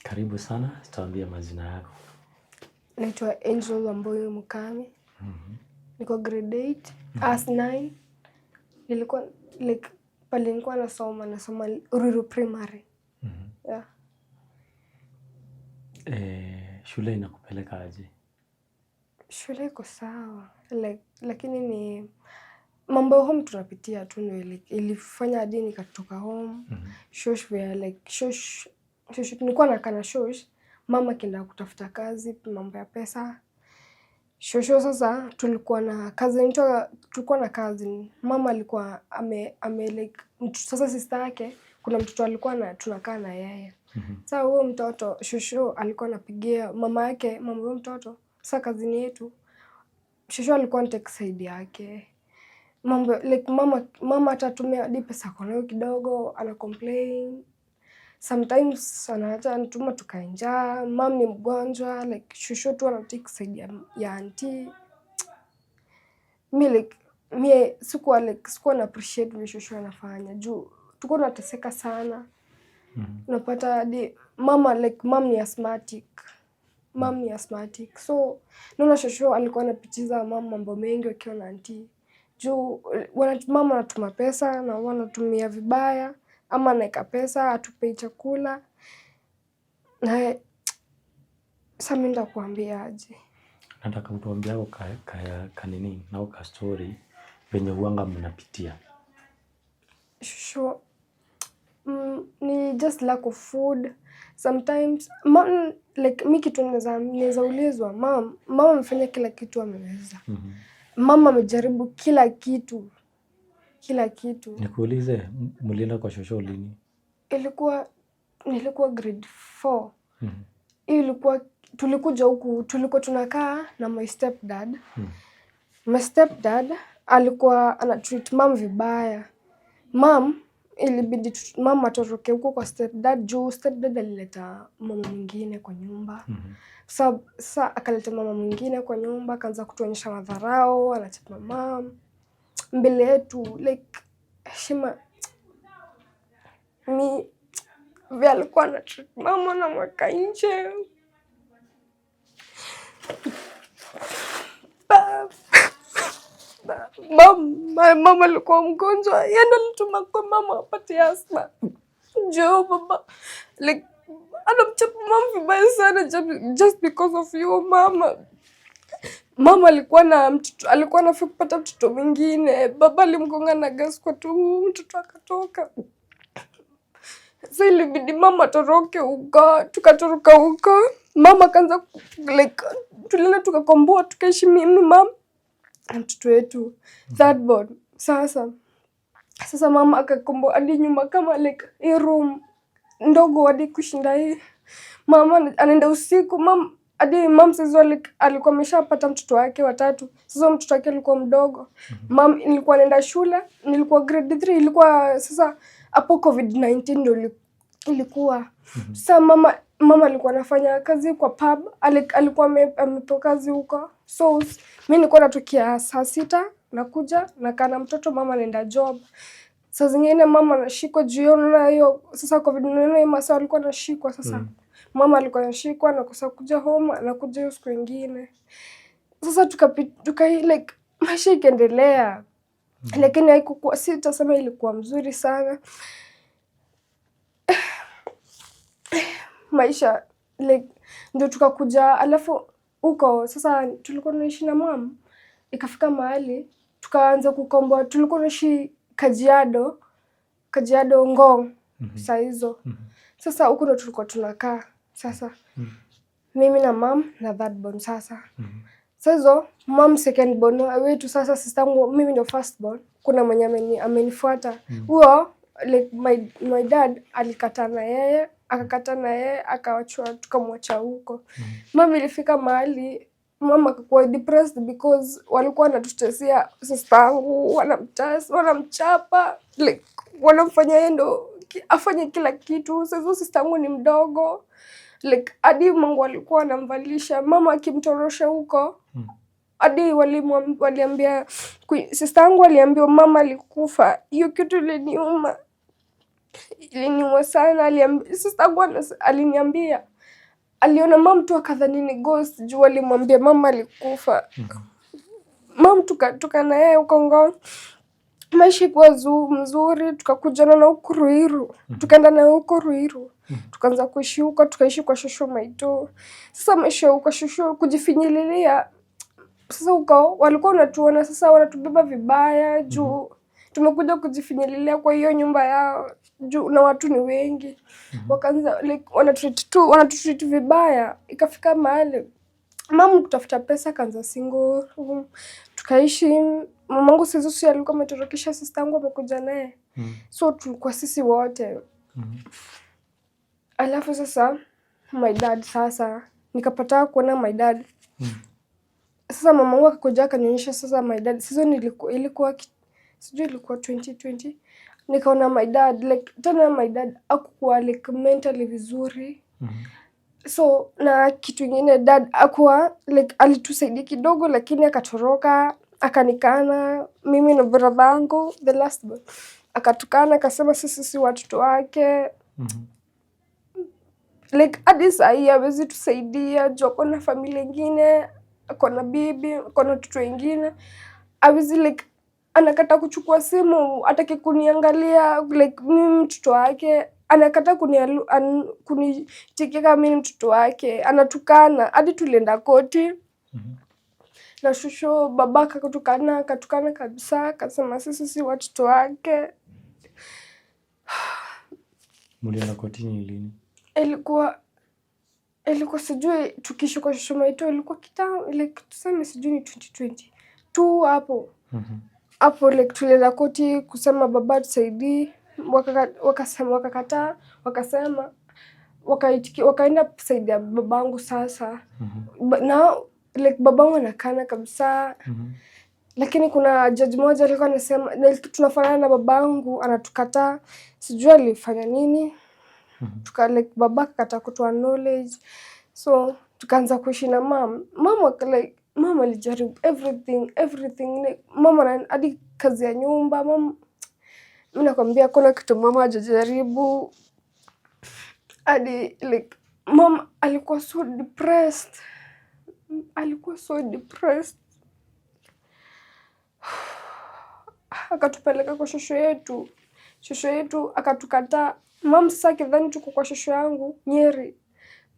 Karibu sana, tuambie majina yako. Naitwa Angel Wambui Mukami. Niko grade 8, as 9. Nilikuwa pale nilikuwa nasoma Ruiru Primary. Yeah. Shule inakupeleka aje? Shule iko sawa. Lakini ni mambo ya home tunapitia tu ndio ilifanya hadi nikatoka home. Shosh where shosh nilikuwa nakaa na shosh. Mama akienda kutafuta kazi, mambo ya pesa. Shosho sasa tulikuwa na cousin. Mama alikuwa sasa sister yake kuna mtoto alikuwa tunakaa na yeye. Sasa huyo mtoto shosho alikuwa anapigia mama yake, mama huyo mtoto. Sasa cousin yetu shosho alikuwa anataka side yake. Mambo mama atatumia hadi pesa kwa nayo kidogo, ana complain. Sometimes anatuma tukae njaa, mom ni mgonjwa, shosho tu anataka side ya auntie. Mimi sikuwa na appreciate vile shosho anafanya. Juu tulikuwa tunateseka sana. Unapata hadi mom ni asthmatic. So naona shosho alikuwa anapitiza mom mambo mengi wakiwa na auntie. Juu mama anatuma pesa na wanatumia vibaya. Ama anaweka pesa, atupei chakula. Na sasa mimi nitakuambia aje. Nataka utuambie hapo kanini na uka story venye huanga mnapitia. Sure. Ni just lack of food. Sometimes mom mimi kitu naweza ulizwa, mama amefanya kila kitu ameweza. Mama amejaribu kila kitu. Nikuulize, mlienda kwa shosho lini? Nilikuwa grade 4. Ilikuwa tulikuja huku, tulikuwa tunakaa na my stepdad. My stepdad alikuwa anatreat mom vibaya. Ilibidi mama atoroke huko kwa stepdad juu stepdad alileta mama mwingine kwa nyumba. Sasa akaleta mama mwingine kwa nyumba, akaanza kutuonyesha madharau, anachapa mom mbele yetu heshima. Vile alikuwa anatreat mama na mwaka nje. Mama alikuwa mgonjwa. Yeye ndo alituma kwa mama apate asthma. Njoo baba. Anamchapa mama vibaya sana just because of you mama. Mama alikuwa anafika kupata mtoto mwingine. Baba alimgonga na gas kwa tumbo, mtoto akatoka. Sasa ilibidi mama atoroke huko, tukatoroka huko. Mama kaanza tulienda tukakomboa tukaishi mimi mama na mtoto wetu third born. Sasa mama akakomboa hadi nyumba kama hii room ndogo hadi kushinda hii. Mama anaenda usiku hadi mama sasa alikuwa ameshapata mtoto wake watatu. Sasa mtoto wake alikuwa mdogo. Nilikuwa naenda shule, nilikuwa grade 3, ilikuwa sasa hapo COVID-19 ndio ilikuwa. Sasa mama alikuwa anafanya kazi kwa pub, alikuwa amepewa kazi huko. So mimi nilikuwa natokea saa 6 nakuja nakaa na mtoto, mama anaenda job. Saa zingine mama anashikwa jioni hiyo sasa COVID-19 masaa alikuwa anashikwa sasa. Mama alikuwa anashikwa na kosa kuja home, anakuja hiyo siku nyingine. Sasa maisha ikaendelea. Lakini haikuwa sitasema ilikuwa mzuri sana. Maisha ndio tukakuja alafu huko sasa tulikuwa tunaishi na mom. Ikafika mahali tukaanza kukomboa, tulikuwa tunaishi Kajiado Ngong saa hizo. Sasa huko ndo tulikuwa tunakaa sasa. Mimi na mom na third born sasa. Sasa hizo mom second born wetu sasa sistangu mimi ndo first born. Kuna mwenye amenifuata. Huo my dad akakata na yeye akaachwa tukamwacha huko. Mama ilifika mahali mama akakuwa depressed because walikuwa wanatutesia sistangu, wanamchapa, wanamfanya yeye ndo afanye kila kitu. Sasa sistangu ni mdogo. Hadi Mungu alikuwa anamvalisha mama akimtorosha huko. Hadi waliambia sistangu aliambiwa mama alikufa. Hiyo kitu iliniuma. Iliniuma sana. Sister aliniambia aliona mom tu akadhani ni ghost juu alimwambia mama alikufa. Mom tuka na yeye huko Ngong. Maisha ikuwa mzuri, tukakujana na huko Ruiru. Tukaenda na huko Ruiru. Tukaanza kuishi huko, tukaishi kwa shosho Maito. Sasa maisha huko shosho kujifinyililia. Sasa huko walikuwa wanatuona sasa wanatubeba vibaya juu tumekuja kujifinyililia kwa hiyo nyumba yao juu na watu ni wengi. Wakaanza like wanatutreat vibaya. Ikafika mahali mama kutafuta pesa kaanza single. Tukaishi mamangu sisi alikuwa ametorokesha sister yangu amekuja naye. So tulikuwa sisi wote. Alafu sasa my dad sasa nikapata kuona my dad. Sasa mamangu akakuja akanionyesha sasa my dad. Sasa ilikuwa sijui ilikuwa 2020. Nikaona my dad like tena my dad hakuwa like mentally vizuri. So na kitu ingine dad hakuwa like alitusaidia kidogo lakini akatoroka, akanikana mimi na brother yangu the last boy. Akatukana akasema sisi si watoto wake. Like hadi saa hii hawezi tusaidia juu ako na familia ingine, ako na bibi, ako na watoto wengine. Hawezi like anakata kuchukua simu, hataki kuniangalia like mimi mtoto wake. Anakata kunichekea kama mimi mtoto wake. Anatukana hadi tulienda koti. Na shosho baba akatukana kabisa, akasema sisi si watoto wake. Mlienda kotini lini? Ilikuwa sijui tukiishi kwa shosho Maito ilikuwa kitambo like tuseme sijui ni 2020 tu hapo. Hapo like tulienda koti kusema baba tusaidie, wakakataa, wakasema wakaenda kusaidia babangu sasa. Na like babangu anakana kabisa. Lakini kuna judge moja alikuwa anasema tunafanana na babangu, anatukataa. Sijui alifanya nini. Like baba akakataa kutoa knowledge. So tukaanza kuishi na mama alijaribu everything. Like, mama hadi kazi ya nyumba. Mimi nakwambia kuna kitu mama hajajaribu. Hadi like mama alikuwa so depressed. Akatupeleka kwa shosho yetu akatukataa. Mama sasa kidhani tuko kwa shosho yangu Nyeri.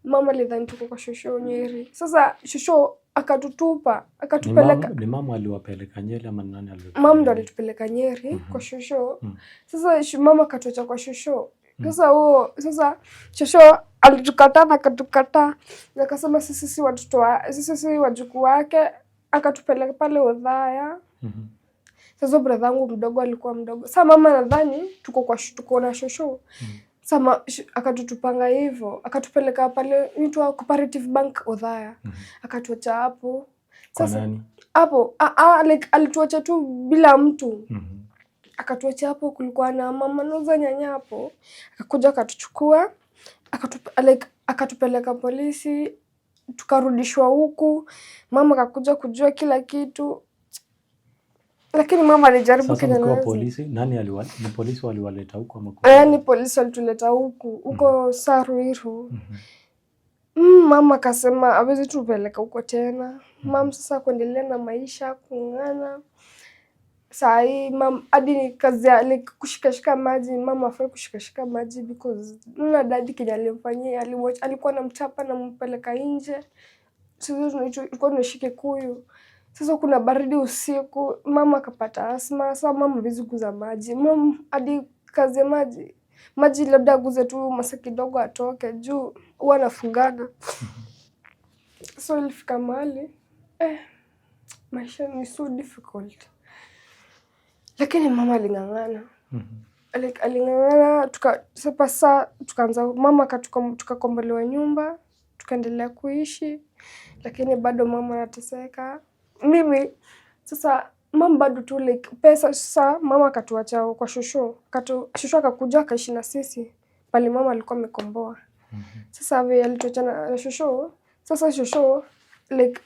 Mama alidhani tuko kwa shosho Nyeri. Sasa shosho akatutupa, akatupeleka. Ni mama aliwapeleka Nyeri ama nani aliwapeleka? Mama ndo alitupeleka Nyeri kwa shosho. Sasa mama akatuacha kwa shosho. Sasa shosho alitukataa na akatukataa. Na akasema sisi si watoto sisi si wajukuu wake. Akatupeleka pale Othaya. Sasa brother yangu mdogo alikuwa mdogo. Sasa mama nadhani tuko na shosho. Sasa akatutupanga hivyo, akatupeleka pale inaitwa Cooperative Bank Othaya. Akatuacha hapo. Sasa hapo like alituacha tu bila mtu. Akatuacha hapo, kulikuwa na mama nauza nyanya hapo. Akakuja akatuchukua, akatupeleka polisi, tukarudishwa huku. Mama akakuja kujua kila kitu. Lakini mama alijaribu kile na polisi. Ni polisi waliwaleta huko ama ni polisi walituleta huko Ruiru. Mama akasema hawezi tupeleka huko tena. Mama sasa kuendelea na maisha kung'ana. Saa hii mama hadi ni kazi ya like kushikashika maji. Mama afai kushikashika maji because nuna dadi kile alimfanyia, alikuwa anamchapa na mpeleka nje. Sisi tulikuwa tunashike kuyu. Sasa kuna baridi usiku, mama akapata asma. Sasa mama hawezi kuguza maji. Mama hadi kazi ya maji labda aguze tu masaa kidogo atoke juu huwa anafungana. So ilifika mahali maisha ni so difficult. Lakini mama aling'ang'ana. Aling'ang'ana, tukaanza mama tukakombolewa nyumba, tukaendelea kuishi, lakini bado mama anateseka. Mimi sasa mama bado tu like pesa. Sasa mama akatuacha kwa shosho. Shosho akakuja akaishi na sisi pale mama alikuwa amekomboa. Sasa vile alituacha na shosho. Sasa shosho like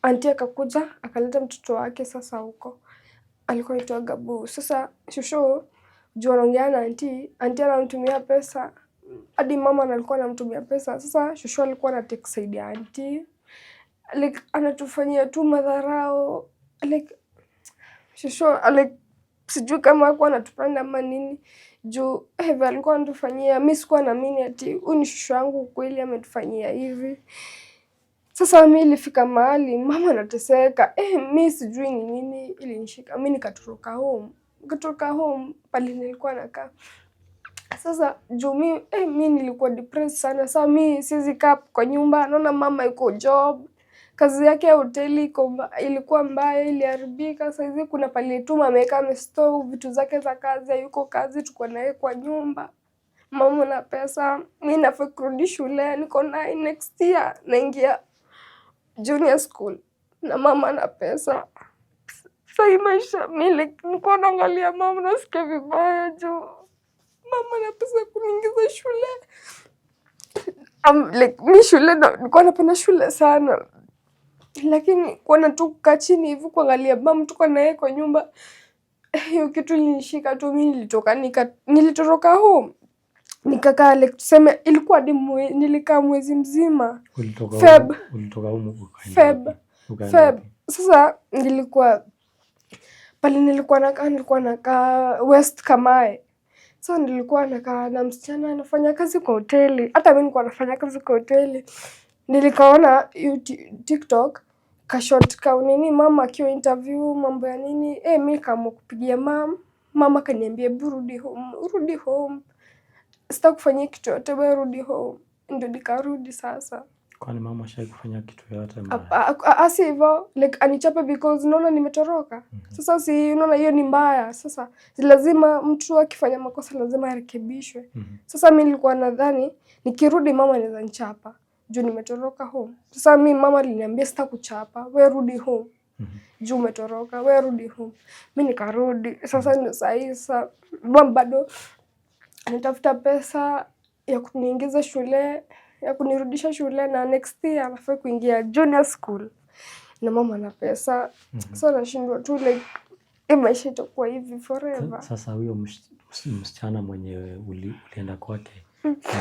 auntie akakuja akaleta mtoto wake sasa huko. Alikuwa anaitwa Gabu. Sasa shosho juu anaongea na auntie anamtumia pesa. Hadi mama alikuwa anamtumia pesa. Sasa shosho alikuwa anatake side ya auntie. Like anatufanyia tu madharau. Like shosho sijui kama alikuwa anatupenda ama nini. Juu alikuwa anatufanyia, mimi sikuwa naamini ati huyu ni shosho yangu kweli ametufanyia hivi. Sasa mimi ilifika mahali mama anateseka. Mimi sijui ni nini ilinishika. Mimi nikatoroka home pale nilikuwa nakaa. Sasa juu mimi nilikuwa depressed sana. Sasa mimi siwezi kaa kwa nyumba, naona mama yuko job. Kazi yake ya hoteli ilikuwa mbaya, iliharibika. Sasa hizi kuna pale tu ameweka amestore vitu zake za kazi, yuko kazi, tuko naye kwa nyumba. Mama na pesa, mimi nafaa kurudi shule, niko na next year naingia junior school na mama na pesa. Sasa maisha mimi niko naangalia mama nasikia vibaya juu mama na pesa kuniingiza shule. Mimi shule nilikuwa napenda shule sana. Lakini kuona tu kukaa chini hivi kuangalia mama tuko naye kwa nyumba, hiyo kitu ilinishika tu. Mimi nilitoroka home. Nikakaa tuseme ilikuwa nilikaa mwezi mzima. Ulitoka Feb. Sasa nilikuwa pale nilikuwa nakaa West Kamae. So nilikuwa nakaa na msichana anafanya kazi kwa hoteli. Hata mimi nilikuwa nafanya kazi kwa hoteli. Nilikaona TikTok kashot nini mama akiwa interview mambo ya nini. Mimi kama kupigia mama kaniambia rudi home. Sita kufanyia kitu yote, wewe rudi home. Ndio nikarudi sasa. Kwani mama shai kufanya kitu yote mbaya? Asi hivyo, anichape because naona nimetoroka. Sasa si unaona hiyo ni mbaya. Sasa lazima mtu akifanya makosa lazima arekebishwe. Sasa mimi nilikuwa nadhani nikirudi mama anaweza nichapa juu nimetoroka home. Sasa mimi mama aliniambia sita kuchapa, wewe rudi home. Juu umetoroka, wewe rudi home. Mimi nikarudi. Sasa ndio sasa mama bado anatafuta pesa ya kuniingiza shule, ya kunirudisha shule, na next year anafaa kuingia junior school. Na mama ana pesa. So nashindwa tu maisha itakuwa hivi forever. Sasa huyo msichana mwenye ulienda kwake,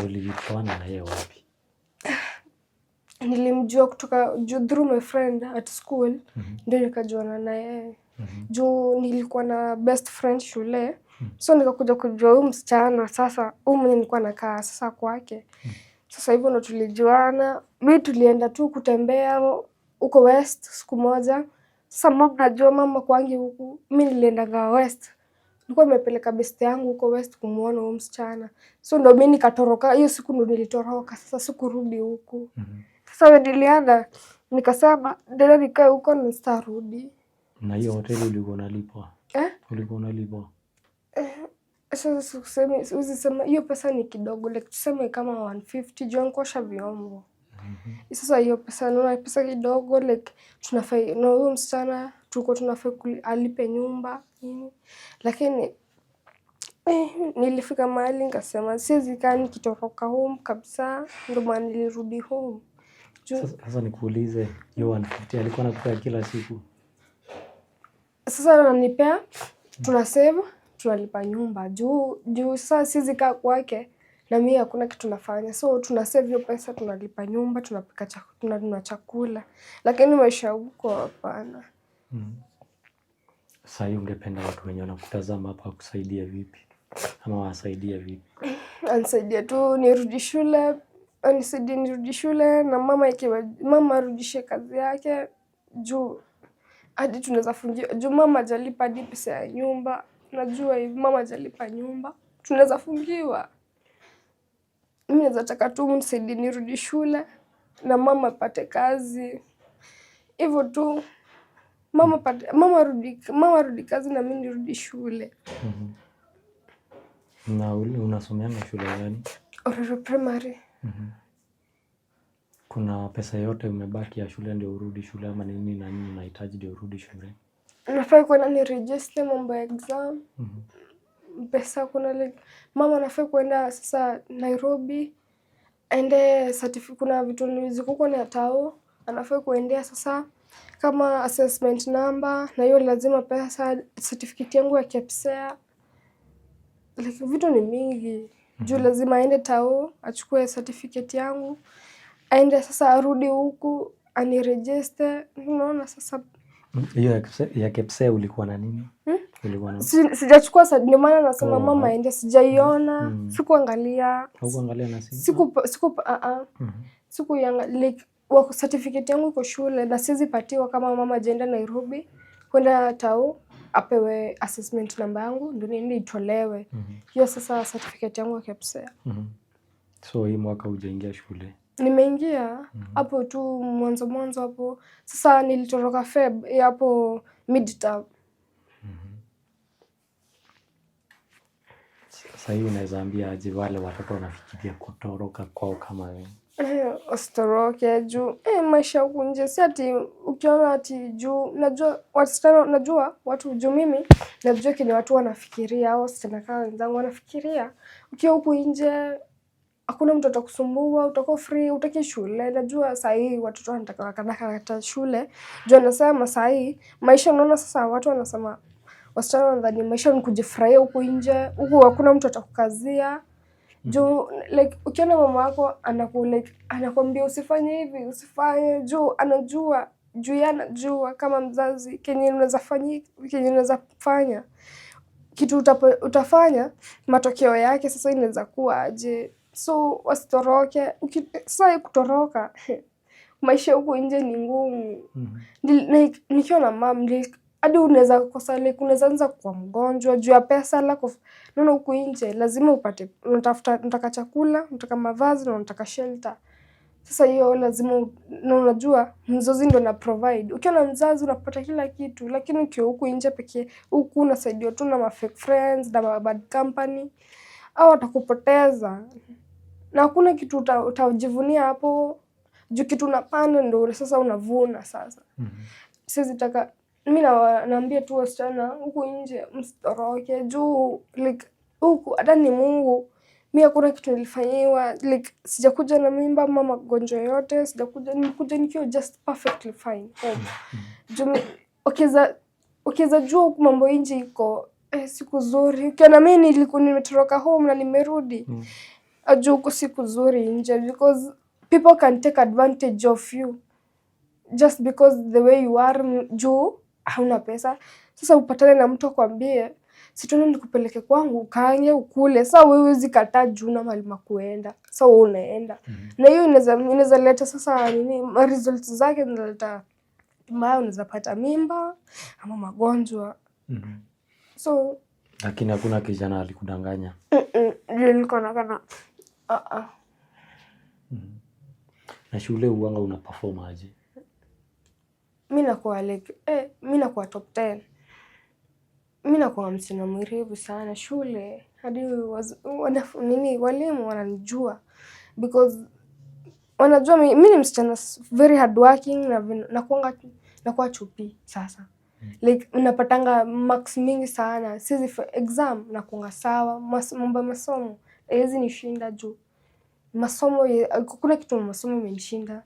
ulitoana na yeye wapi? Nilimjua kutoka through my friend at school. Ndio nikajuana na yeye. Juu nilikuwa na best friend shule. So nikakuja kujua huyu msichana. Sasa huyu mwenye nilikuwa nakaa sasa kwake. Sasa hivyo ndo tulijuana. Mimi tulienda tu kutembea huko West siku moja. Sasa mama najua mama kwangi huku. Mimi nilienda West. Nilikuwa nimepeleka best yangu huko West kumuona huyu msichana. So ndo mimi nikatoroka. Hiyo siku ndo nilitoroka. Sasa sikurudi huku. Sasa nilienda nikasema ndio nikae huko na sitarudi. Na hiyo hoteli ulikuwa unalipwa? Ulikuwa unalipwa? Sasa usisema hiyo pesa ni kidogo, tuseme kama 150 juu nkosha vyombo. Sasa hiyo pesa naona pesa kidogo, tunafaa na huyo msichana tulikuwa tunafaa alipe nyumba nini. Lakini nilifika mahali nikasema siwezi kaa nikitoroka home kabisa, ndio maana nilirudi home. Sasa nikuulize, hiyo 150 alikuwa anakupea kila siku? Sasa ananipea, tunasave, tunalipa nyumba. Juu sasa siwezi kaa kwake na mimi hakuna kitu nafanya. So tunasave hiyo pesa, tunalipa nyumba, tunapika chakula. Lakini maisha huko hapana. Sasa ungependa watu wenye wanakutazama hapa kusaidia vipi? Ama wasaidia vipi? Anisaidia tu nirudi shule, na mama arudishe kazi yake juu hadi tunaweza fungiwa. Juu mama hajalipa hadi pesa ya nyumba. Najua hivi mama hajalipa nyumba. Tunaweza fungiwa. Mimi naweza taka tu mnisaidie nirudi shule na mama apate kazi. Hivyo tu mama arudi kazi na mimi nirudi shule. Na unasomeanga shule gani? Ororo Primary. Kuna pesa yote umebaki ya shule ndio urudi shule ama nini na nini unahitaji ndio urudi shule? Nafaa kwenda ni register mambo ya exam. Pesa kuna mama anafaa kwenda sasa Nairobi. Ende certificate, kuna vitu ziko na tao. Anafaa kuendea sasa kama assessment number, na hiyo lazima pesa, certificate yangu ya KPSEA. like vitu ni mingi. Juu lazima aende tao, achukue certificate yangu, aende sasa arudi huku, aniregister, unaona sasa. Hiyo ya KPSEA ulikuwa na nini? Ulikuwa na sijachukua, ndio maana nasema mama aende, sijaiona, sikuangalia. Haukuangalia na simu? Siku like certificate yangu iko shule na siwezi patiwa kama mama ajaenda Nairobi kwenda tao apewe assessment namba yangu ndio niende itolewe. Hiyo sasa certificate yangu ya KPSEA. So hii mwaka hujaingia shule? Nimeingia hapo tu mwanzo hapo. Sasa nilitoroka Feb hapo midterm. Sasa hii unaweza ambia aje wale watoto wanafikiria kutoroka kwao kama wewe? Usitoroke juu maisha huku nje si ati ukiona ati juu najua wasichana, najua watu juu mimi najua kile watu wanafikiria au wasichana kama wenzangu wanafikiria. Ukiwa huku nje hakuna mtu atakusumbua, utakuwa free, utaki shule. Najua saa hii watoto wanataka kata shule. Juu anasema saa hii maisha, unaona sasa watu wanasema wasichana wanadhani maisha ni kujifurahia huku nje. Huku hakuna mtu atakukazia. Juu like ukiona mama wako anakuambia usifanye hivi, usifanye, juu anajua, anajua kama mzazi kenye unaweza fanya. Kitu utafanya matokeo yake sasa inaweza kuwa aje. So wasitoroke. Sasa kutoroka maisha huku nje ni ngumu. Nikiwa na mama hadi unaweza kosa, like unaweza anza kuwa mgonjwa juu ya pesa. Naona huku nje lazima upate, unataka chakula, unataka mavazi na unataka shelter. Sasa hiyo lazima, na unajua mzazi ndio na provide. Ukiwa na mzazi unapata kila kitu, lakini ukiwa huku nje pekee, huku unasaidiwa tu na fake friends na bad company, au watakupoteza. Na hakuna kitu utajivunia hapo. Juu kitu unapanda ndio sasa unavuna sasa. Siwezi taka, mimi naambia tu wasichana huku nje msitoroke juu like huku hata ni Mungu. Mimi hakuna kitu nilifanyiwa, like sijakuja na mimba ama magonjwa yote, nimekuja nikiwa just perfectly fine. Juu ukiweza jua huku mambo nje iko siku nzuri. Ukiona mimi nilikuwa nimetoroka home na nimerudi. Juu huku siku nzuri nje because people can take advantage of you just because the way you are. Juu hauna pesa. Sasa upatane na mtu akwambie sitoni nikupeleke kwangu ukaange ukule. Sasa wewe huwezi kataa juu na mahali pa kuenda. Sasa wewe unaenda. Na hiyo inaweza leta sasa results zake zinaleta mbaya, unaweza pata mimba ama magonjwa. So lakini hakuna kijana alikudanganya? Nilikuwa nakana Na shule uwanga una perform aje? Mimi nakuwa like mimi nakuwa top 10. Mimi nakuwa msichana mwerevu sana shule. Hadi walimu wananijua because wanajua mimi ni msichana very hard working na nakuwa chupi sasa. Like unapatanga marks mingi sana. Sisi exam nakuanga sawa, mambo ya masomo haiwezi nishinda juu masomo, kuna kitu masomo imenishinda.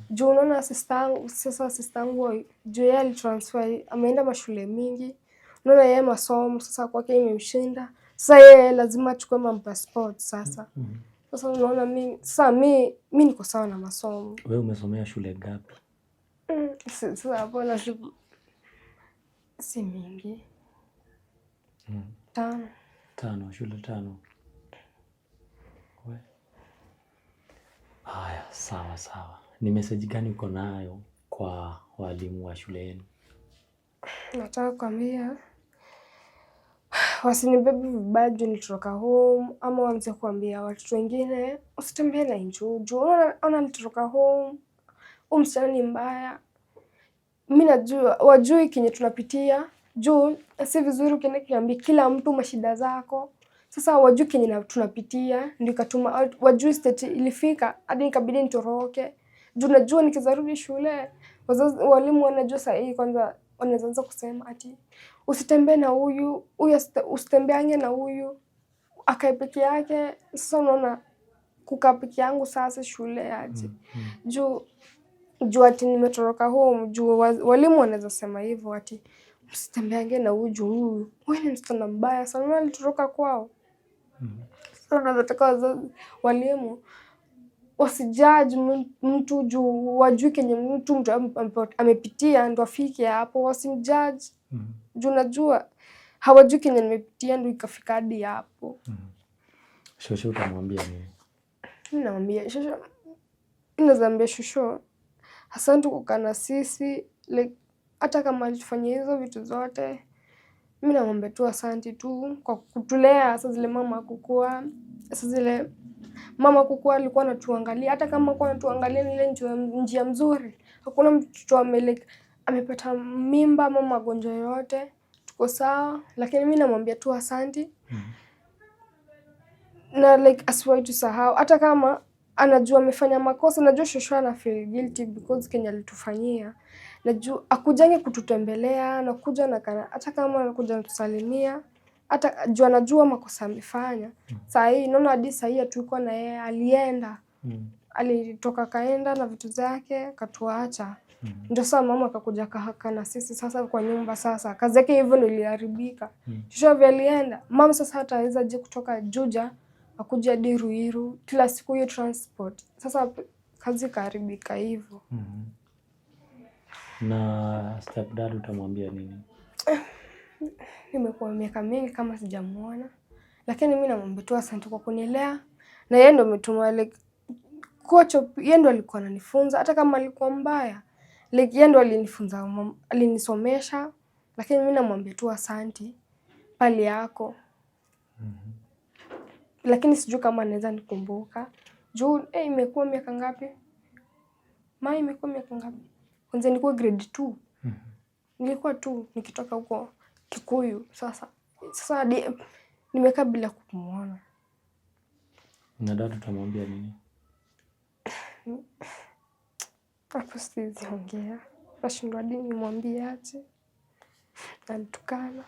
Juu unaona sister yangu juu yeye alitransfer, ameenda mashule mingi. Unaona yeye masomo sasa kwake imemshinda. Sasa yeye lazima achukue mambo ya sport sasa. Sasa unaona mimi niko sawa na masomo. Wewe umesomea shule ngapi? Sasa hapo lazima si mingi. 5. Shule 5. Haya, sawa. Ni message gani uko nayo kwa walimu wa shule yenu? Nataka kuambia wasinibebe vibaya juu nilitoka home, ama waanze kuambia watu wengine usitembee na Injuju. Ona nilitoka home, msichana ni mbaya. Mimi najua wajui kenye tunapitia. Juu si vizuri ukienda kiambia kila mtu mashida zako. Sasa wajui kenye tunapitia ndio katuma wajui state ilifika hadi nikabidi nitoroke. Juu najua nikizarudi shule wazazi walimu wanajua saa hii kwanza wanaanza kusema ati usitembee na huyu usitembeange na huyu akae peke yake. Sasa unaona kukaa peke yangu sasa shule aje. Juu ati nimetoroka home, juu walimu wanaweza sema hivyo ati msitembeange na huyu, wewe ni msichana mbaya sana, alitoroka kwao. Sasa nataka wazazi, walimu wasijudge mtu juu wajui kenye mtu amepitia ndo afike hapo. Wasimjudge juu najua hawajui kenye nimepitia ndo ikafika hadi hapo. Shosho utamwambia nini? Namwambia shosho, nazambia shosho asante kukaa na sisi, like hata kama alitufanyia hizo vitu zote, mimi namwambia tu asante tu kwa kutulea. Saa zile mama kukua alikuwa anatuangalia, hata kama alikuwa anatuangalia ile njia mzuri. Hakuna mtoto amepata mimba ama magonjwa yote, tuko sawa, lakini mimi namwambia tu asante. Na like asiwahi tusahau, hata kama anajua amefanya makosa. Najua shosho ana feel guilty because Kenya alitufanyia. Najua akujange kututembelea, anakuja na kana, hata kama anakuja kutusalimia, hata jua anajua makosa amefanya. Saa hii naona hadi saa hii tulikuwa na yeye, alienda. Alitoka kaenda na vitu zake katuacha. Ndio sasa mama akakuja kahaka na sisi sasa kwa nyumba. Sasa kazi yake hivyo ndio iliharibika. Shosho vile alienda, mama sasa hata hawezi je kutoka Juja akuja hadi Ruiru kila siku hiyo transport. Sasa kazi kaharibika hivyo. Na stepdad utamwambia nini? Nimekuwa miaka mingi kama sijamuona, lakini mimi namwambia tu asante kwa kunilea. Na yeye ndo ametuma like kocho, yeye ndo alikuwa ananifunza hata kama alikuwa mbaya. Like yeye ndo alinifunza, alinisomesha, lakini mimi namwambia tu asante pali yako. Lakini sijui kama anaweza nikumbuka. Juu imekuwa miaka ngapi? Imekuwa miaka ngapi? Kwanza nilikuwa grade 2. Nilikuwa tu nikitoka huko Kikuyu. Sasa hadi nimekaa bila kumuona. Na dad utamwambia nini? Hapo siwezi ongea. Nashindwa hadi nimwambie aje. Anatukana.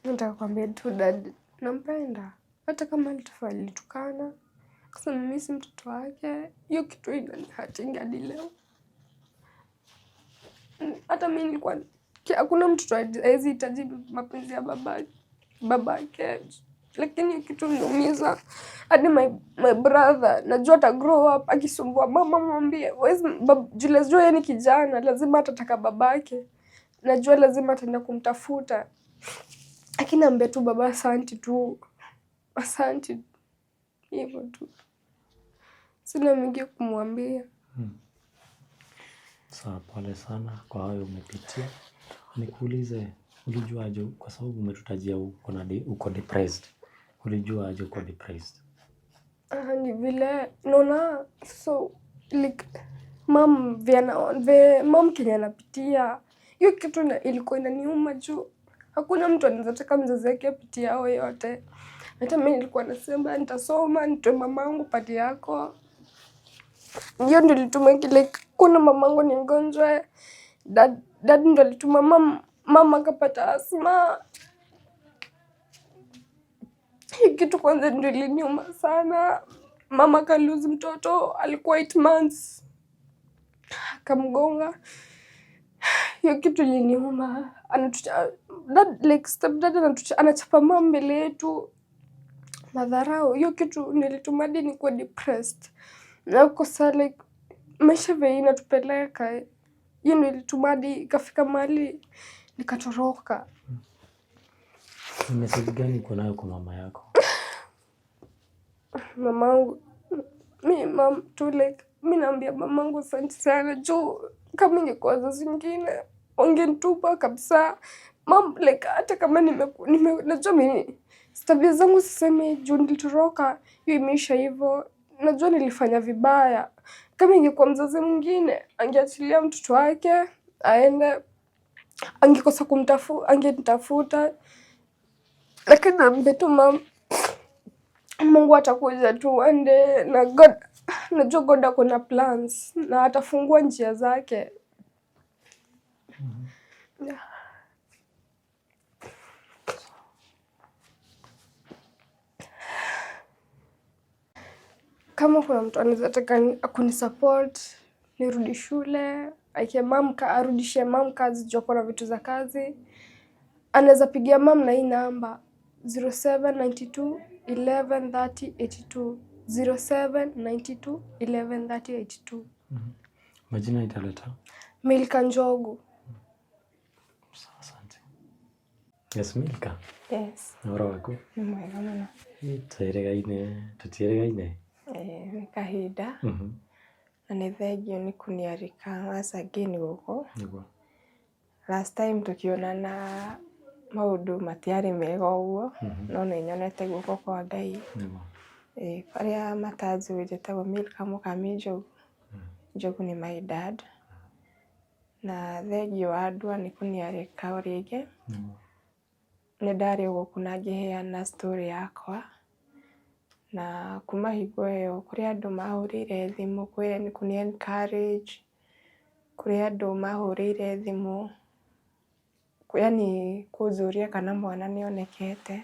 Nataka kuambia tu dad nampenda. Hata kama alitukana, kwa mimi si mtoto wake, hiyo kitu inanihatinga hadi leo. Hata mimi nilikuwa, hakuna mtoto hawezi hitaji mapenzi ya babake. Lakini hiyo kitu inaumiza. Hadi my brother, najua ata grow up akisumbua mama mwambie, jua yeye ni kijana, lazima atataka babake. Najua lazima ataenda kumtafuta. Lakini naambia tu baba asante tu. Asante. Hivyo tu. Sina mengi kumwambia. Sawa, pole sana kwa hayo umepitia. Nikuulize, ulijua aje, kwa sababu umetutajia uko depressed. Ulijua aje uko depressed? Ni vile naona so like mom Kenya anapitia. Hiyo kitu ilikuwa inaniuma juu hakuna mtu anaweza taka mzazi wake apitie hao yote. Hata mimi nilikuwa nasema nitasoma, nitoe mamangu pati yako. Hiyo ndio ilituma like kuna mamangu ni mgonjwa. Dad ndio alituma mama akapata asma. Hii kitu kwanza ndio iliniuma sana. Mama kaluzi mtoto, alikuwa 8 months. Akamgonga. Hiyo kitu iliniuma. Stepdad anachapa mama mbele yetu. Madharau. Hiyo kitu nilituma hadi nikuwa depressed. Na kukosa like maisha vile inatupeleka. Hiyo ndio ilituma hadi ikafika mahali nikatoroka. Ni message gani uko nayo kwa mama yako? Mamangu, mimi naambia mamangu asante sana juu kama ingekuwa wazazi wengine wangenitupa kabisa. Like hata kama najua mimi tabia zangu sisemi juu nilitoroka, hiyo imeisha hivyo. Najua nilifanya vibaya. Kama ingekuwa mzazi mwingine angeachilia mtoto wake aende, Angekosa angenitafuta, lakini naambia tu mama, Mungu atakuja tu one day, na God, najua God ako na plans na atafungua njia zake. Yeah. Kama kuna mtu anaweza taka kunisupport nirudi shule, arudishe mam kazi juu kuna vitu za kazi, anaweza pigia mam na hii namba 0792 11 30 82 0792 11 30 82. Majina italeta Milka Njogu. Asante. Yes, Milka. Yes. Nora wako? Ni mwega mũno. Tutiregaine. Nĩ kahinda. Na nĩ thengio nĩ kũniarĩka once again gũkũ. Nĩguo. Last time tukionana maũndũ matiarĩ mega ũguo, no nĩ nyonete guoko kwa Ngai. Nĩguo. Arĩa matanjũĩ njĩtagwo Milka Mũkami Njogu. Njogu nĩ my dad. Na thengio wa andũ nĩ kũniarĩka o rĩngĩ. Nĩ ndarĩ gũkũ na ngĩheana story yakwa. Na kuma hingo ĩyo kũrĩ andũ mahũrĩire thimũ kũni encourage, kũrĩ andũ mahũrĩire thimũ yani kũnjũria kana mwana nĩ onekete.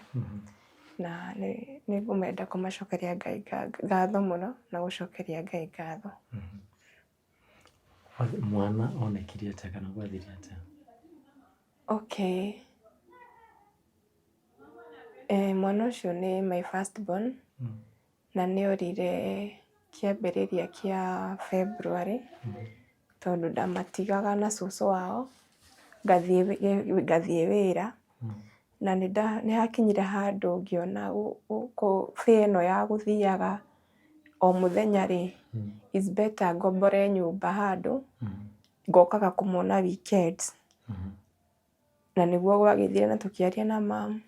Na nĩ ngũmenda kũmacokeria Ngai ngatho mũno na gũcokeria Ngai ngatho. Mwana onekire atĩa kana gwathire atĩa? Okay. Mwana ũcio nĩ my first born. Na nĩ orire kĩambĩrĩria kĩa February, tondũ ndamatigaga na cũcũ wao ngathiĩ wĩra. Na nĩ hakinyire handũ ngĩona fare ĩno ya gũthiaga o mũthenya rĩ, is better ngombore nyũmba handũ ngokaga kũmona weekends. Na nĩguo gwagĩthire na tũkĩaria na mamu.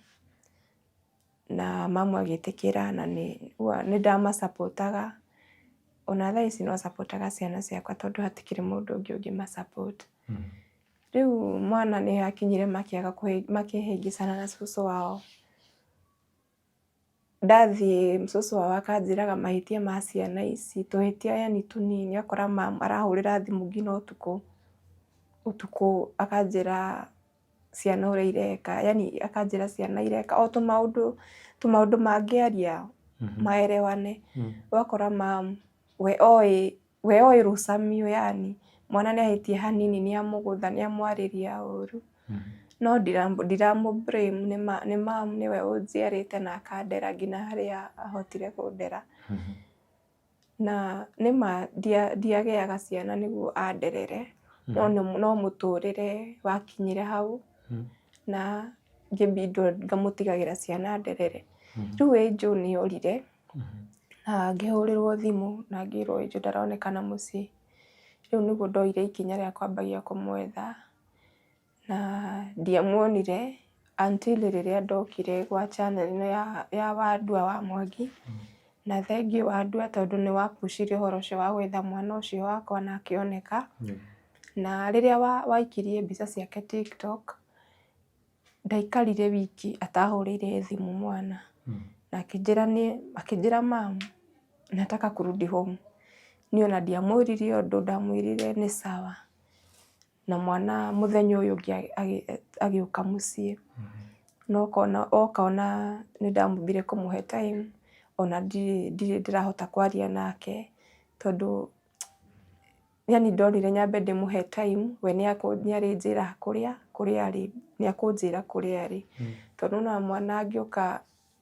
Na mamu agĩtĩkĩra na nĩ ndamasapotaga. Ona thaa ici no sapotaga ciana ciakwa tondũ hatikĩrĩ mũndũ ũngĩ ũngĩmasupport. Rĩu mwana nĩ hakinyire makĩhĩngĩcana na cũcũ wao. Ndathiĩ cũcũ wao akanjĩraga mahĩtia ma ciana ici, tũhĩtia yani tũnini. Akora mamu arahũrĩra thimũ nginya ũtukũ akanjĩra ciana ũrĩa ireka, yani akanjĩra ciana ireka o tũmaũndũ mangĩaria maelewane. Ũgakora mamu we oĩ rũcamio, yani mwana nĩ ahĩtie hanini nĩ amũgũtha nĩ amwarĩria ũru. No ndiramũ blame, nĩ mamu nĩwe ũnjiarĩte na akandera nginya harĩa ahotire kũndera. Na nĩma ndiagĩaga ciana nĩguo anderere, no mũtũrĩre wakinyire hau na ngĩbindwo ngamũtigagĩra ciana nderere. Rĩu Angel nĩ orire na ngĩhũrĩrwo thimũ na ngĩrwo Angel ndaronekana mũciĩ. Rĩu nĩguo ndoire ikinya rĩa kwambagia kũmwetha na ndiamuonire until rĩrĩa ndokire gwa channel ĩno ya Wandua wa Mwangi. Na thengio Wandua tondũ nĩ wapushire ũhoro ũcio wa gwetha mwana ũcio wakwa na akĩoneka. Na rĩrĩa waikirie mbica ciake TikTok, ndaikarire wiki atahũrĩire thimũ mwana. Na akĩnjĩra mamu nataka kurudi home. Niĩ ona ndiamwĩrire ũndũ, ndamwĩrire nĩ sawa. Na mwana mũthenya ũyũ ũngĩ agĩũka mũciĩ. No okona nĩ ndamwambire kũmũhe time, ona ndirĩ ndĩrahota kwaria nake tondũ yani ndonire nyambe ndĩmũhe time, we nĩarĩnjĩra kũrĩa arĩ, nĩakũnjĩra kũrĩa arĩ. Tondũ na mwana angĩũka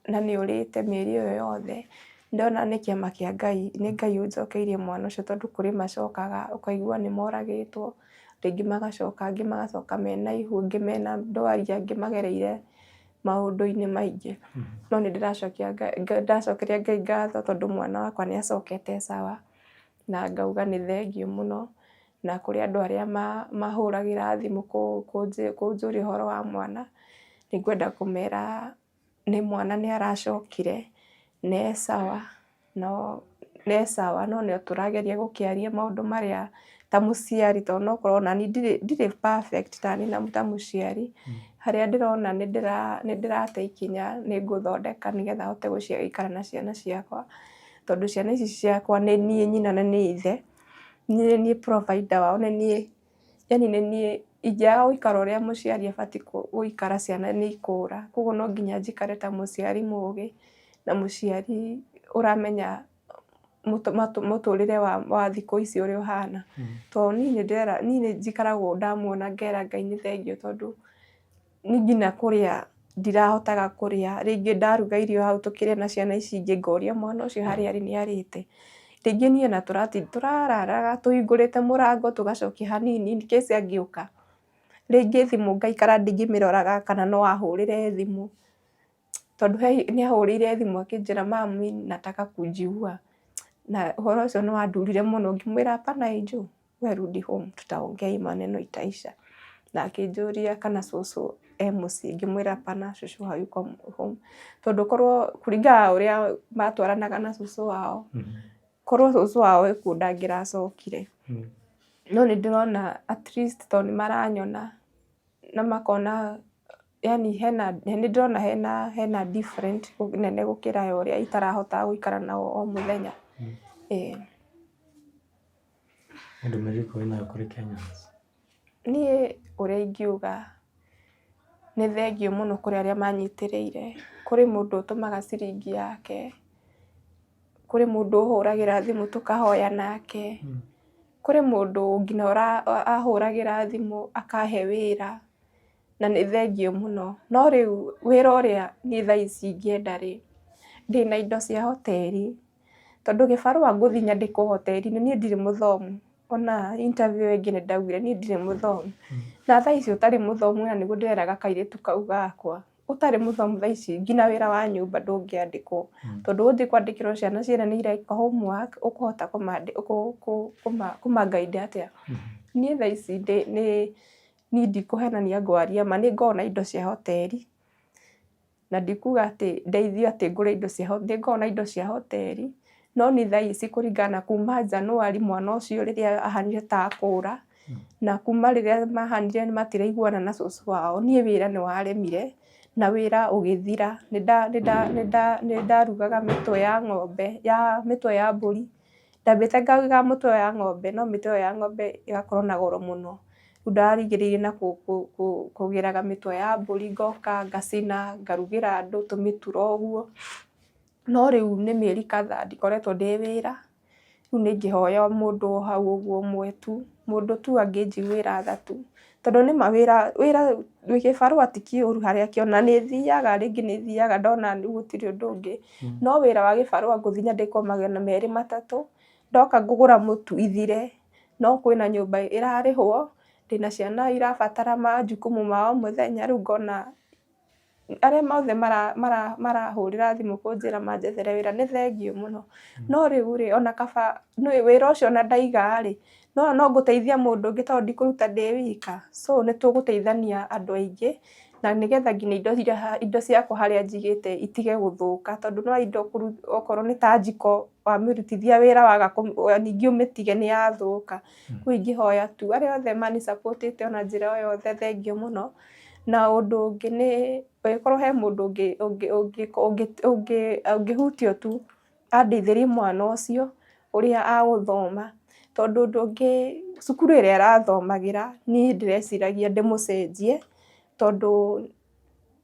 na nĩ ũrĩte mĩeri ĩyo yothe, ndona nĩ kĩama kĩa Ngai, nĩ Ngai ũnjokeirie mwana ũcio tondũ kũrĩ macokaga ũkaigua nĩ moragĩtwo, rĩngĩ magacoka, angĩ magacoka mena ihu, angĩ mena ndwari, angĩ magereire maũndũ-inĩ maingĩ. No nĩ ndacokeria Ngai ngatho tondũ mwana wakwa nĩ acokete sawa. Na ngauga nĩ thengio mũno na kũrĩ andũ arĩa mahũragĩra thimũ kũnjũria ũhoro wa mwana, nĩ ngwenda kũmera nĩ mwana nĩ aracokire nĩ sawa, no nĩ tũrageria gũkĩaria maũndũ marĩa ta mũciari tondũ no korwo na ni ndirĩ perfect ta ni na ta mũciari harĩa ndĩrona nĩ ndĩrate ikinya nĩ ngũthondeka nĩgetha hote gũikara na ciana ciakwa tondũ ciana ici ciakwa nĩ niĩ nyina na nĩ ithe nĩ niĩ provider wao nĩ niĩ yani nĩ niĩ ingĩaga gũikara ũrĩa mũciari abatiĩ gũikara ciana nĩ ikũra koguo no nginya njikare ta mũciari mũũgĩ na mũciari ũramenya mũtũrĩre wa thikũ ici ũrĩa ũhana tondũ niĩ nĩ njikaragwo ndamuona ngera Ngai nĩ thengiũ tondũ nĩ nginya kũrĩa ndirahotaga kũrĩa rĩngĩ ndaruga irio hau tũkĩrĩa na ciana ici ingĩ ngoria mwana ũcio harĩa arĩ nĩ arĩte rĩngĩ niĩ na tũrararaga tũhingũrĩte mũrango tũgacokia hanini in case angĩũka rĩngĩ thimũ ngaikara ngĩmĩroraga kana no ahũrĩre thimũ tondũ nĩ ahũrĩire thimũ akĩnjĩra mami nataka kujua na ũhoro ũcio nĩ wandurire mũno ngĩmwĩra hapana Angel we rudi home tutaongea hii maneno itaisha na akĩnjũria kana cũcũ mũciĩ ngĩmwĩra hapana cũcũ hayuko home tondũ korwo kũringana ũrĩa matwaranaga na cũcũ wao korwo cũcũ wao ekuo ndangĩracokire no nĩ ndĩrona at least tondũ nĩ maranyona na makona yani nĩ ndĩrona hena different nene gũkĩra ũrĩa itarahota gũikara nao o mũthenya ndũmĩrĩri wĩnayo kũrĩ Kenyans? Niĩ ũrĩa ingiuga nĩ thengiũ mũno kũrĩ arĩa manyitĩrĩire kũrĩ mũndũ ũtũmaga ciringi yake kũrĩ mũndũ ũhũragĩra thimũ tũkahoya nake kũrĩ mũndũ nginya ahũragĩra thimũ akahe wĩra na nĩ thengiũ mũno no rĩu wĩra ũrĩa niĩ thaa ici ingĩenda rĩ ndĩna indo cia hoteri tondũ gĩbarũa ngũthiĩ nyandĩkwo hoteri-inĩ niĩ ndirĩ mũthomu ona interview ĩngĩ nĩ ndaugire niĩ ndirĩ mũthomu na thaa ici ũtarĩ mũthomu na nĩguo ndĩreraga kairĩtu kau gakwa ũtarĩ mũthomu thaa ici nginya wĩra wa nyũmba ndũngĩandĩkwo tondũ gũthiĩ kwandĩkĩrwo ciana ciene nĩ ireka homework ũkũhota kũma-guide atĩa niĩ thaa ici niĩ ndikũhenania ngwaria ma nĩ ngoragwo na indo cia hoteri na ndikuga atĩ ndeithio atĩ ngũre indo cia hoteri nĩ ngoragwo na indo cia hoteri no nĩ thaa ici kũringana kuma Januari mwana ũcio rĩrĩa ahanire ta akũra na kuma rĩrĩa mahanire matiraiguana na cũcũ wao niĩ wĩra nĩ waremire na wĩra ũgĩthira nĩ ndarugaga mĩtwe ya ng'ombe mĩtwe ya mbũri ndambĩte ngaruga mũtwe ya ng'ombe no mĩtwe ya ng'ombe ĩgakorwo na goro mũno rĩu ndarigĩrĩirie na kũgĩraga mĩtwe ya mbũri ngoka ngacina ngarugĩra andũ tũmĩtura ũguo no rĩu nĩ mĩeri kadhaa ndikoretwo ndĩ wĩra rĩu nĩ ingĩhoya mũndũ hau ũguo ũmwe tu mũndũ tu angĩnjiguĩra tha tu tondũ nĩ ma wĩra gĩbarũa ti kĩũru harĩa kĩona nĩ thiaga rĩngĩ nĩ thiaga ndona gũtirĩ ũndũ ũngĩ no wĩra wa gĩbarũa ngũthiĩ nyandĩkwo magana merĩ matatũ ndoka ngũgũra mũtu ithire no kwĩna nyũmba ĩrarĩhwo ndĩna ciana irabatara majukumu mao mũthenya rĩu ngona arĩa mothe marahũrĩra thimũ kũnjĩra manjethere wĩra nĩ thengiũ mũno no rĩu rĩ ona kaba wĩra ũcio ona ndaiga rĩ no ngũteithia mũndũ ũngĩ tondũ ndikũruta ndĩ wika so nĩ tũgũteithania andũ aingĩ na nĩgetha nginya indo ciakwa harĩa njigĩte itige gũthũka tondũ no indo okorwo nĩ ta njiko wamĩrutithia wĩra waga ningĩ ũmĩtige nĩ yathũka rĩu ingĩhoya tu arĩa othe mani-support-ĩte ona njĩra o yothe thengiũ mũno na ũndũ ũngĩ nĩ ũngĩkorwo he mũndũ ũngĩhutio tu andeithĩrie mwana ũcio ũrĩa agũthoma tondũ ũndũ ũngĩ cukuru ĩrĩa arathomagĩra niĩ ndĩreciragia ndĩmũcenjie tondũ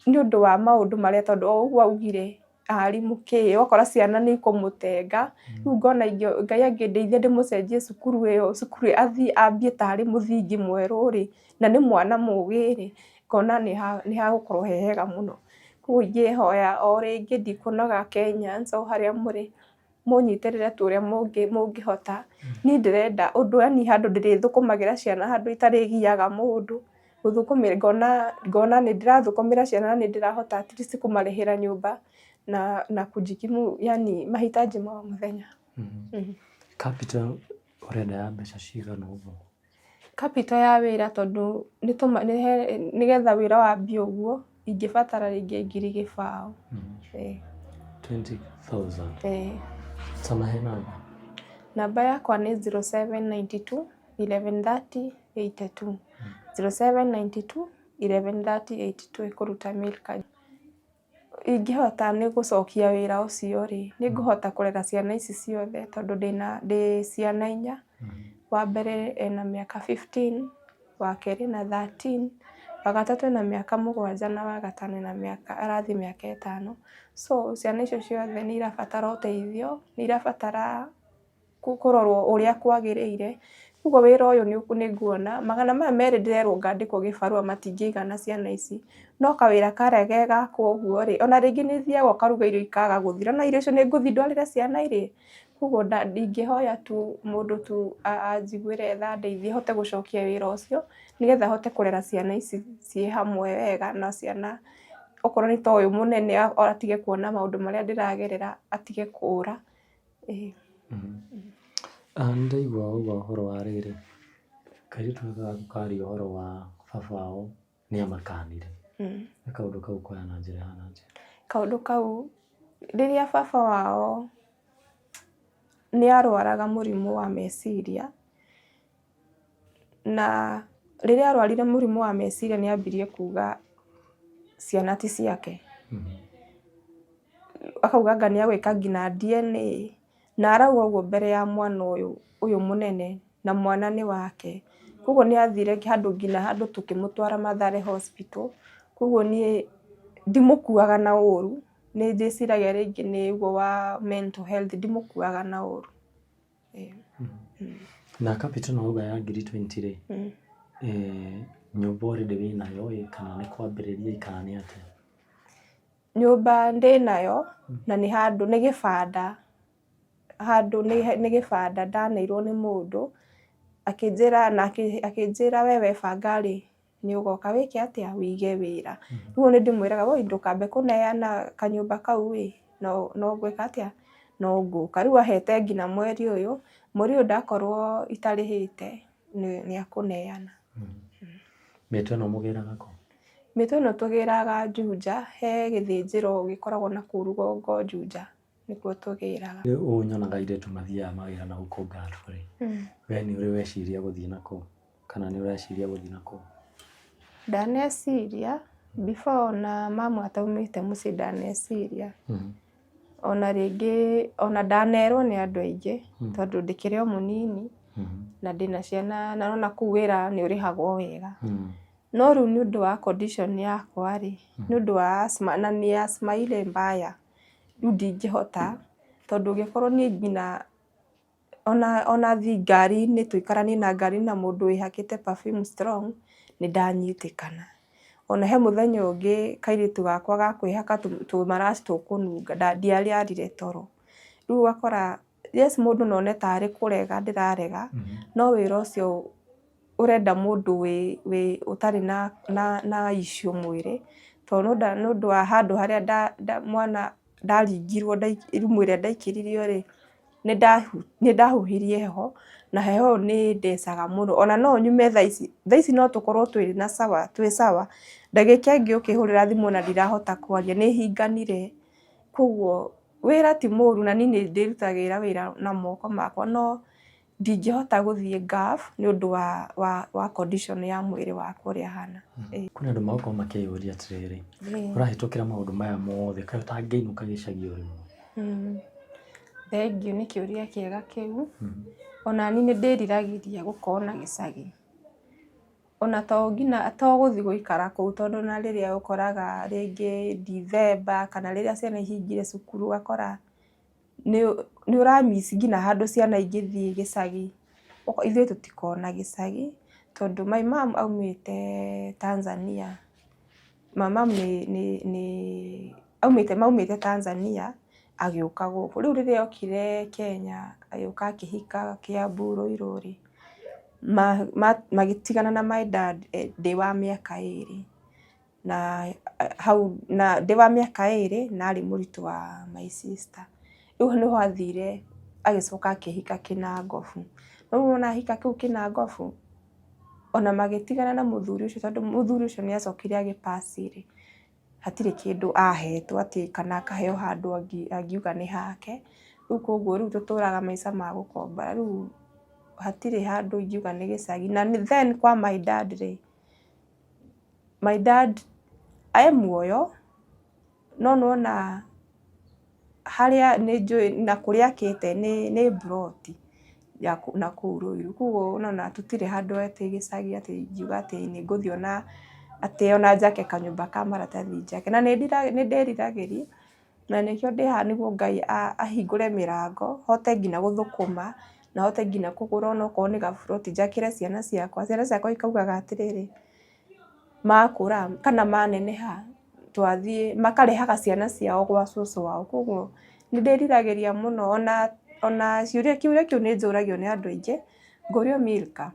nĩ ũndũ wa maũndũ marĩa tondũ o ũguo augire arimũ okora ciana nĩ ikũmũtenga rĩu ngona Ngai angĩndeithia ndĩmũcenjie cukuru ĩyo cukuru ambie tarĩ mũthingi mwerũ rĩ na nĩ mwana mũgĩ rĩ ngona nĩ hagũkorwo he hega mũno koguo ingĩhoya o rĩngĩ ndikũnoga Kenyans o harĩa mũrĩ mũnyitĩrĩre tu ũrĩa mũngĩhota niĩ ndĩrenda ũndũ yani handũ ndĩrĩthũkũmagĩra ciana handũ itarĩgiaga mũndũ gũthũkũmĩra ngona nĩ ndĩrathũkũmĩra ciana na nĩ ndĩrahota at least kũmarĩhĩra nyũmba na kujikimu yani mahitaji ma mũthenya. Capital ũrenda ya mbeca cigana ũguo? Capital ya wĩra tondũ nĩgetha wĩra wambie ũguo ingĩbatara rĩngĩ ngiri gĩbaũ. 20,000. Samahe namba. Namba yakwa nĩ 0792 1130 82 0792 1130 82 ĩkũruta Milk. Ingĩhota nĩ gũcokia wĩra ũcio rĩ, nĩ ngũhota kũrera ciana ici ciothe tondũ ndĩ ciana 4. Wa mbere ena mĩaka 15, wa kerĩ na 13, wa gatatũ ena mĩaka 7 na wa gatano ena mĩaka arathiĩ mĩaka 5. So ciana icio ciothe nĩ irabatara ũteithio, nĩ irabatara kũrorwo ũrĩa kwagĩrĩire. Koguo wĩra ũyũ nĩ nguona magana maya merĩ ndĩrerwo ngandĩkwo gĩbarũa matingĩigana ciana ici. No kawĩra karĩa gegakwo ũguo rĩ, ona rĩngĩ nĩ thiaga ũkaruga irio ikaga gũthira, na irio icio nĩ ngũthiĩ ndwarĩre ciana irĩ. Koguo ndingĩhoya tu mũndũ tu anjiguĩre tha ndeithie hote gũcokia wĩra ũcio, nĩgetha hote kũrera ciana ici ciĩ hamwe wega, na ciana okorwo nĩ ta ũyũ mũnene atige kuona maũndũ marĩa ndĩragerera, atige kũũra. Nĩndaigua ũguo ũhoro wa rĩrĩ, kairĩtu gaka karia ũhoro wa baba wao nĩ amakanire. Nĩ kaũndũ kau koya na njĩra hana atĩa? Kaũndũ kau rĩrĩa baba wao nĩ arwaraga mũrimũ wa meciria, na rĩrĩa arwarire mũrimũ wa meciria nĩ ambirie kuga ciana ti ciake. Akauga anga nĩ agwĩka nginya DNA, na arauga ũguo mbere ya mwana ũyũ mũnene, na mwana nĩ wake. Koguo nĩ athire handũ tũkĩmũtwara Mathare Hospital. Koguo niĩ ndimũkuaga na ũru, nĩ ndĩciragia rĩngĩ nĩ ũguo wa mental health, ndimũkuaga na ũru. Na capital nauga ya ngiri 20 rĩ, nyũmba already wĩnayo kana nĩ kwambĩrĩria kana nĩ atĩa? Nyũmba ndĩnayo na nĩ handũ nĩ gĩbanda, nĩ gĩbanda ndaneirwo nĩ mũndũ akĩnjĩra we banga rĩ, nĩ ũgoka wĩke atĩa, wĩige wĩra. Rĩu nĩ ndĩmwĩraga woi ndũkambe kũneana kanyũmba kau ĩ, no ngwĩka atĩa, no ngũka. Rĩu ahete nginya mweri ũyũ ndakorwo itarĩhĩte nĩ akũneana. Mĩtwe ĩno mũgĩraga kũ? Mĩtwe ĩno tũgĩraga Juja, he gĩthĩnjĩro gĩkoragwo na kũu rũgongo Juja, nĩkuo tũgĩraga. Ũũ nyonaga airĩtu mathiaga mawĩra na gũkũ Gatũ rĩ, we nĩ ũrĩ weciria gũthiĩ nakũu kana nĩ ũreciria gũthiĩ nakũu? Ndaneciria before ona mama ataumĩte mũciĩ ndaneciria. Ona rĩngĩ ona ndanerwo nĩ andũ aingĩ tondũ ndĩkĩrĩ o mũnini na ndĩna ciana, na nona kũu wĩra nĩ ũrĩhagwo wega. No rĩu nĩ ũndũ wa condition yakwa rĩ, nĩ ũndũ wa asthma, na nĩ asthma ile mbaya, rĩu ndingĩhota tondũ ũngĩkorwo niĩ nginya ona thiĩ ngari-inĩ tũikaranie na ngari na mũndũ wĩhakĩte perfume strong nĩ ndanyitĩkana. Ona he mũthenya ũngĩ kairĩtu gakwa gakwĩhaka tũmaraci tũkũnunga ndiarĩarire toro. Rĩu ũgakora yes mũndũ no one tarĩ kũrega ndĩrarega, no wĩra ũcio ũrenda mũndũ ũtarĩ na issue mwĩrĩ, tondũ nĩ ũndũ wa handũ harĩa mwana ndaringirwo rumu ĩrĩa ndaikĩririo rĩ, nĩ ndahuhirie heho, na heho nĩ ndecaga mũno. Ona no nyume thaa ici no tũkorwo twĩ sawa, ndagĩka ĩngĩ ũkĩhũrĩra thimũ na ndirahota kwaria nĩ hinganire. Koguo wĩra ti mũru na niĩ nĩ ndĩrutagĩra wĩra na moko makwa, no ndingĩhota gũthiĩ gaf nĩ ũndũ wa condition ya mwĩrĩ wakwa ũrĩa hana. Kũrĩ andũ magokorwo makĩyũria atĩrĩrĩ, ũrahĩtũkĩra maũndũ maya mothe kaĩ ũtangĩinũka gĩcagi o rĩmwe? Thengiũ nĩ kĩũria kĩega kĩu. Ona niĩ nĩ ndĩriragĩria gũkorwo na gĩcagi, ona to gũthiĩ gũikara kũu, tondũ na rĩrĩa ũkoraga rĩngĩ December kana rĩrĩa ciana ihingire cukuru ũgakora nĩ ũramiss nginya handũ ciana ingĩthiĩ gĩcagi. Ithuĩ tũtikona gĩcagi tondũ my mom aumĩte Tanzania. Maumĩte Tanzania agĩũka gũkũ. Rĩu rĩrĩa okire Kenya agĩũka akĩhika Kiambu Ruiru rĩ, magĩtigana na my dad ndĩ wa mĩaka 2 na ndĩ wa mĩaka 2 na arĩ mũritũ wa my sister. Rĩu nĩho athire agĩcoka akĩhika Kinangofu. Rĩu ona ahika kũu Kinangofu ona magĩtigana na mũthuri ũcio, tondũ mũthuri ũcio nĩ acokire agĩ-pass rĩ, hatirĩ kĩndũ ahetwo atĩ kana akaheo handũ angiuga nĩ hake. Rĩu koguo tũtũraga maica ma gũkomba. Rĩu hatirĩ handũ ingiuga nĩ gĩcagi. Na then kwa my dad rĩ, my dad e muoyo, no nona harĩa nĩ njũĩ na kũrĩa akĩte nĩ Buroti ya nakũu Ruiru. Koguo ũnona tũtirĩ handũ atĩ gĩcagi atĩ ingiuga atĩ nĩ ngũthiĩ ona atĩ ona njake kanyũmba ka maratathi njake. Na nĩ ndĩriragĩria na nĩkĩo ndĩ haha nĩguo Ngai ahingũre mĩrango, hote nginya gũthũkũma na hote nginya kũgũra onokorwo nĩ gaburoti njakĩre ciana ciakwa. Ciana ciakwa ikaugaga atĩrĩrĩ, makũra kana maneneha twathiĩ makarehaga ciana ciao gwa cũcũ wao. Koguo nĩ ndĩriragĩria mũno, ona kĩũria kĩu nĩ njũragio nĩ andũ aingĩ, ngũrio Milka,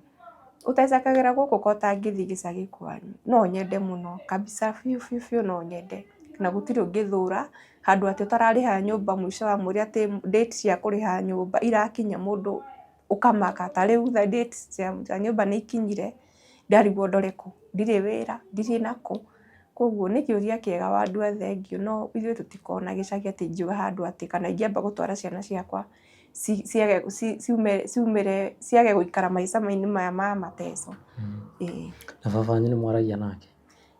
ũtecakagĩra gũkũ ko ũtangĩthiĩ gĩcagi kwanyu? No nyende mũno kabisa, biũ no nyende, na gũtirĩ ũngĩthũra handũ atĩ ũtararĩha nyũmba mũico wa mweri atĩ date cia kũrĩha nyũmba irakinya mũndũ ũkamaka. Ta rĩu date cia nyũmba nĩ ikinyire, ndarigwo ndore kũ, ndirĩ wĩra, ndirĩ nakũ. Koguo nĩ kĩũria kĩega Wandua, thengiũ, no ithuĩ tũtikona gĩcagi atĩ ingiuga handũ atĩ kana ingĩamba gũtwara ciana ciakwa ciage gũikara maica-inĩ maya ma mateso. Na baba wanyu nĩ mwaragia nake?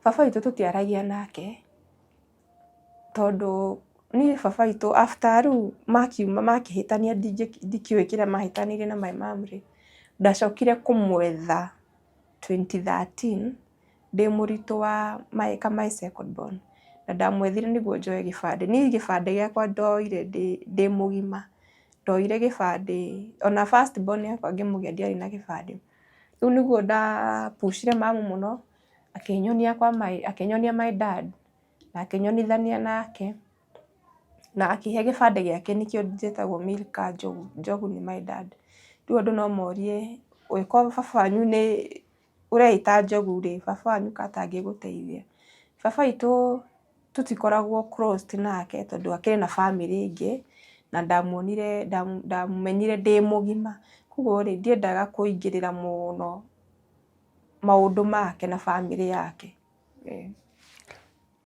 Baba witũ tũtiaragia nake, tondũ niĩ baba witũ after rĩu makiuma makĩhĩtania ndikĩũĩ kĩrĩa mahĩtanĩirie na my mom rĩ, ndacokire kũmwetha 2013 ndĩ mũritũ wa my second born, na ndamwethire nĩguo njoe gĩbandĩ. Niĩ gĩbandĩ gĩakwa ndoire ndĩ mũgima, ndoire gĩbandĩ ona first born yakwa ngĩmũgĩa ndiarĩ na gĩbandĩ. Rĩu nĩguo ndapushire mamu mũno, akĩnyonia my dad na akĩnyonithania nake na akĩhe gĩbandĩ gĩake, nĩkĩo njĩtagwo Milka Njogu nĩ my dad. Rĩu andũ no morie ũngĩkorwo baba wanyu nĩ ũreĩta Njogu rĩ, baba wanyu ka atangĩgũteithia. Baba witũ tũtikoragwo close nake tondũ akĩrĩ na family ingĩ na ndamumenyire ndĩ mũgima. Koguo rĩ, ndiendaga kũingĩrĩra mũno maũndũ make na family yake.